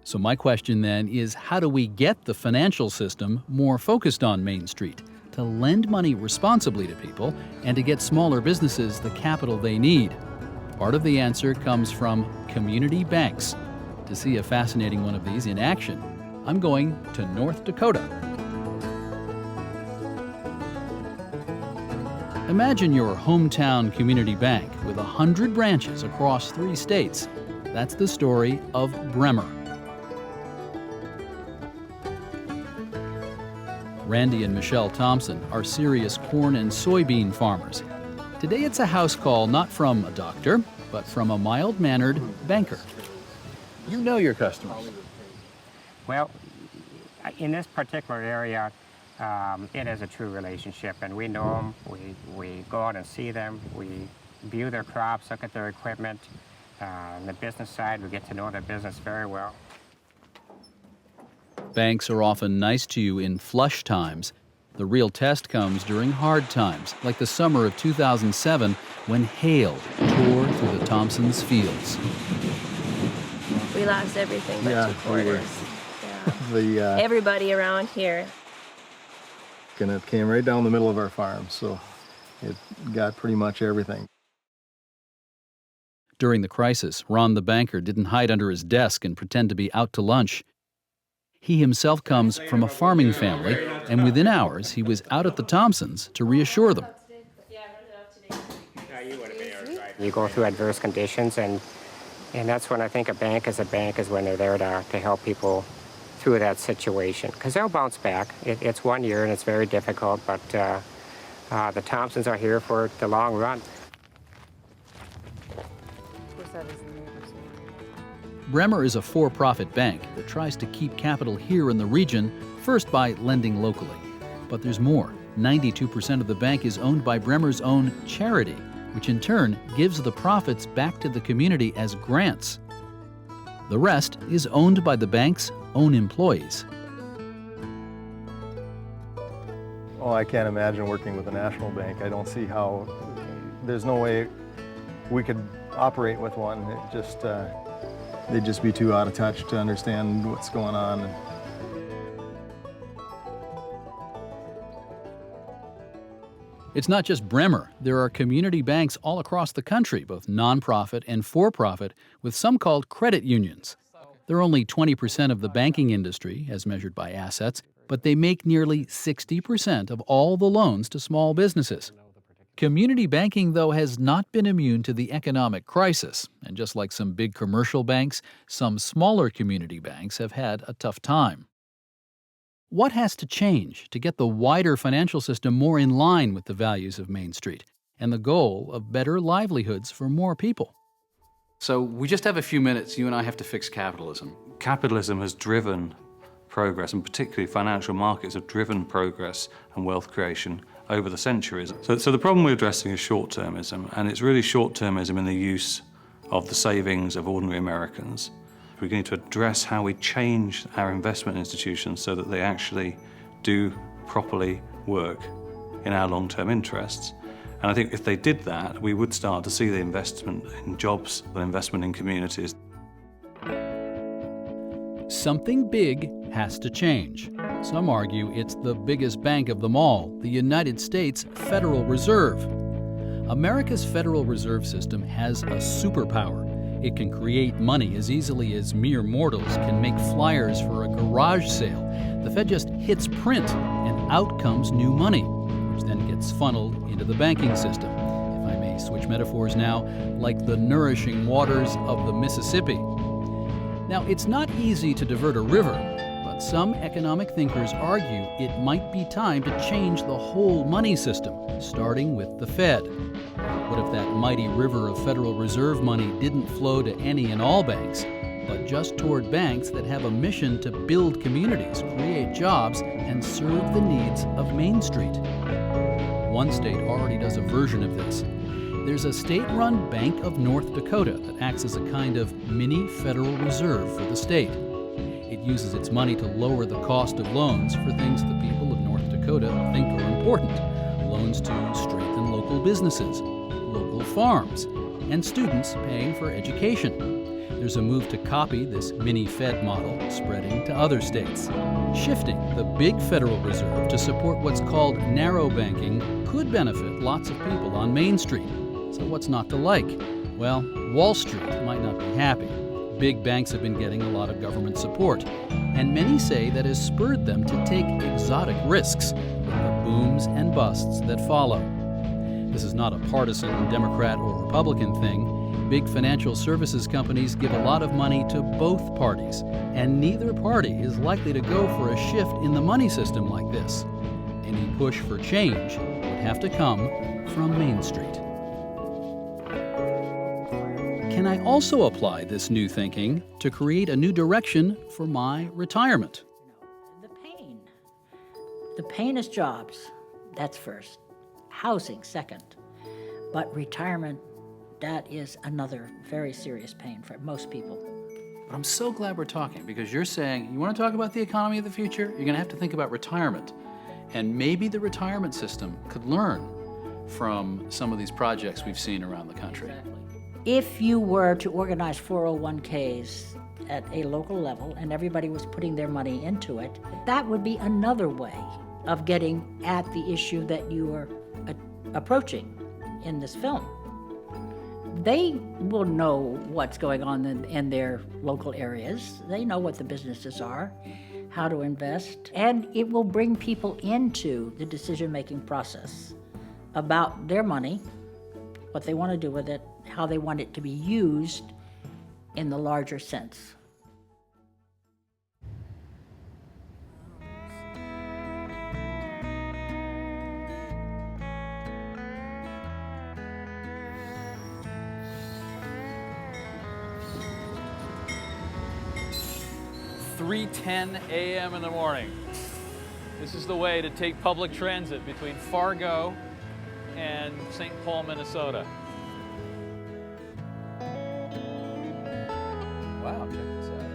So my question then is, how do we get the financial system more focused on Main Street, to lend money responsibly to people and to get smaller businesses the capital they need? Part of the answer comes from community banks. To see a fascinating one of these in action, I'm going to North Dakota. Imagine your hometown community bank with 100 branches across 3 states. That's the story of Bremer. Randy and Michelle Thompson are serious corn and soybean farmers. Today it's a house call not from a doctor, but from a mild-mannered banker. You know your customers. Well, in this particular area, it is a true relationship, and we know them. We go out and see them. We view their crops, look at their equipment. On the business side, we get to know their business very well. Banks are often nice to you in flush times. The real test comes during hard times, like the summer of 2007 when hail tore through the Thompsons' fields. We lost everything but 2 quarters. Everybody around here. And it came right down the middle of our farm, so it got pretty much everything. During the crisis, Ron the banker didn't hide under his desk and pretend to be out to lunch. He himself comes from a farming family, and within hours he was out at the Thompsons to reassure them. You go through adverse conditions, and that's when I think a bank is when they're there to help people through that situation, because they'll bounce back. It's 1 year and it's very difficult, but the Thompsons are here for the long run. Bremer is a for-profit bank that tries to keep capital here in the region, first by lending locally. But there's more. 92% of the bank is owned by Bremer's own charity, which in turn gives the profits back to the community as grants. The rest is owned by the bank's own employees. Oh, I can't imagine working with a national bank. I don't see how, there's no way we could operate with one. It just, they'd just be too out of touch to understand what's going on. It's not just Bremer. There are community banks all across the country, both nonprofit and for-profit, with some called credit unions. They're only 20% of the banking industry, as measured by assets, but they make nearly 60% of all the loans to small businesses. Community banking, though, has not been immune to the economic crisis, and just like some big commercial banks, some smaller community banks have had a tough time. What has to change to get the wider financial system more in line with the values of Main Street and the goal of better livelihoods for more people? So we just have a few minutes. You and I have to fix capitalism. Capitalism has driven progress, and particularly financial markets have driven progress and wealth creation over the centuries. So the problem we're addressing is short-termism, and it's really short-termism in the use of the savings of ordinary Americans. We need to address how we change our investment institutions so that they actually do properly work in our long-term interests. And I think if they did that, we would start to see the investment in jobs, the investment in communities. Something big has to change. Some argue it's the biggest bank of them all, the United States Federal Reserve. America's Federal Reserve System has a superpower. It can create money as easily as mere mortals can make flyers for a garage sale. The Fed just hits print, and out comes new money, which then gets funneled into the banking system. If I may switch metaphors now, like the nourishing waters of the Mississippi. Now, it's not easy to divert a river, but some economic thinkers argue it might be time to change the whole money system, starting with the Fed. What if that mighty river of Federal Reserve money didn't flow to any and all banks, but just toward banks that have a mission to build communities, create jobs, and serve the needs of Main Street? One state already does a version of this. There's a state-run Bank of North Dakota that acts as a kind of mini Federal Reserve for the state. It uses its money to lower the cost of loans for things the people of North Dakota think are important. Loans to strengthen local businesses, local farms, and students paying for education. There's a move to copy this mini-Fed model, spreading to other states. Shifting the big Federal Reserve to support what's called narrow banking could benefit lots of people on Main Street. So what's not to like? Well, Wall Street might not be happy. Big banks have been getting a lot of government support, and many say that has spurred them to take exotic risks with the booms and busts that follow. This is not a partisan Democrat or Republican thing. Big financial services companies give a lot of money to both parties, and neither party is likely to go for a shift in the money system like this. Any push for change would have to come from Main Street. Can I also apply this new thinking to create a new direction for my retirement? The pain is jobs, that's first. Housing, second. But retirement, that is another very serious pain for most people. But I'm so glad we're talking, because you're saying, you want to talk about the economy of the future? You're going to have to think about retirement. And maybe the retirement system could learn from some of these projects we've seen around the country. If you were to organize 401ks at a local level and everybody was putting their money into it, that would be another way of getting at the issue that you are approaching in this film. They will know what's going on in their local areas. They know what the businesses are, how to invest, and it will bring people into the decision-making process about their money, what they want to do with it, how they want it to be used in the larger sense. "3:10 a.m. in the morning. This is the way to take public transit between Fargo and St. Paul, Minnesota. Wow, check this out.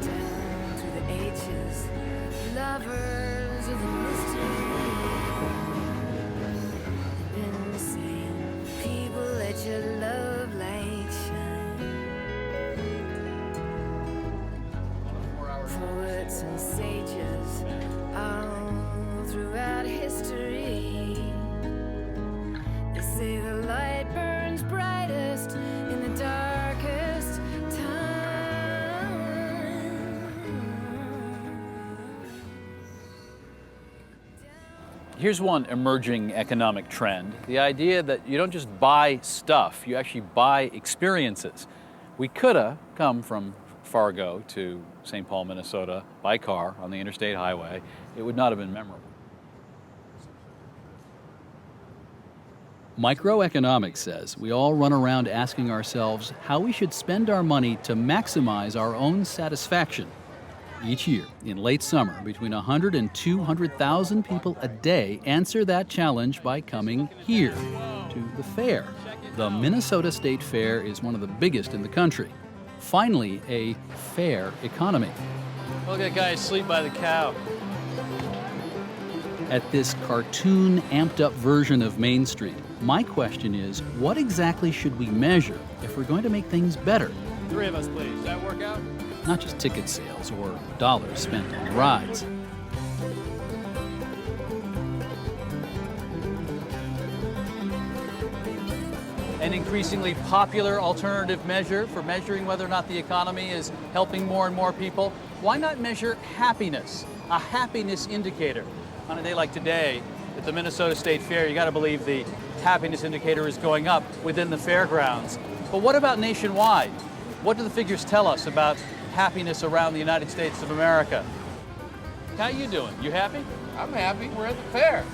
Down through the ages, lovers of the mystery. Been saying, people, let your love light shine. Poets and sages all throughout history. They say the light burns brightest in the darkest time. Here's one emerging economic trend, the idea that you don't just buy stuff, you actually buy experiences. We could have come from Fargo to St. Paul, Minnesota by car on the interstate highway. It would not have been memorable. Microeconomics says we all run around asking ourselves how we should spend our money to maximize our own satisfaction. Each year, in late summer, between 100 and 200,000 people a day answer that challenge by coming here to the fair. The Minnesota State Fair is one of the biggest in the country. Finally, a fair economy. Look at that guy asleep by the cow. At this cartoon, amped-up version of Main Street, my question is, what exactly should we measure if we're going to make things better? 3 of us, please. Does that work out? Not just ticket sales or dollars spent on rides. An increasingly popular alternative measure for measuring whether or not the economy is helping more and more people. Why not measure happiness, a happiness indicator? On a day like today, at the Minnesota State Fair, you got to believe the happiness indicator is going up within the fairgrounds. But what about nationwide? What do the figures tell us about happiness around the United States of America? How you doing? You happy? I'm happy. We're at the fair.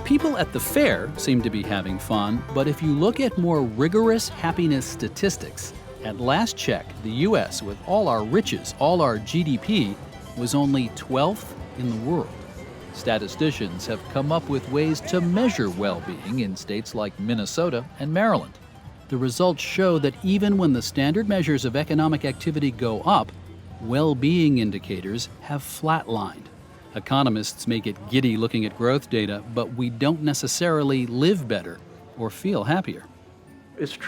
People at the fair seem to be having fun, but if you look at more rigorous happiness statistics, at last check, the U.S., with all our riches, all our GDP, was only 12th in the world. Statisticians have come up with ways to measure well-being in states like Minnesota and Maryland. The results show that even when the standard measures of economic activity go up, well-being indicators have flatlined. Economists may get giddy looking at growth data, but we don't necessarily live better or feel happier. It's